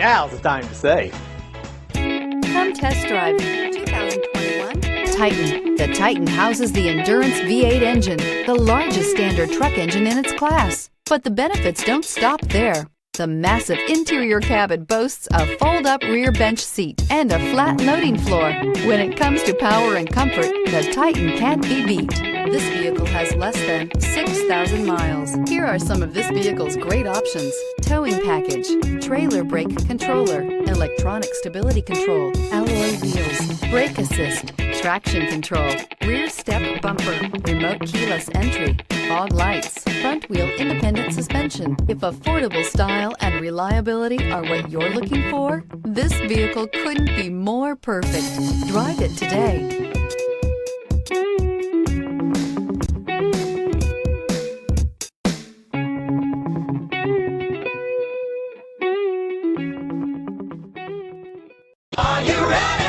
Now's the time to save. Come test drive 2021 Titan. The Titan houses the Endurance V8 engine, the largest standard truck engine in its class. But the benefits don't stop there. The massive interior cabin boasts a fold-up rear bench seat and a flat loading floor. When it comes to power and comfort, the Titan can't be beat. This vehicle has less than 6,000 miles. Here are some of this vehicle's great options: towing package, trailer brake controller, electronic stability control, alloy wheels, brake assist, traction control, rear step bumper, remote keyless entry, fog lights, front wheel independent suspension. If affordable style and reliability are what you're looking for, this vehicle couldn't be more perfect. Drive it today. Are you ready?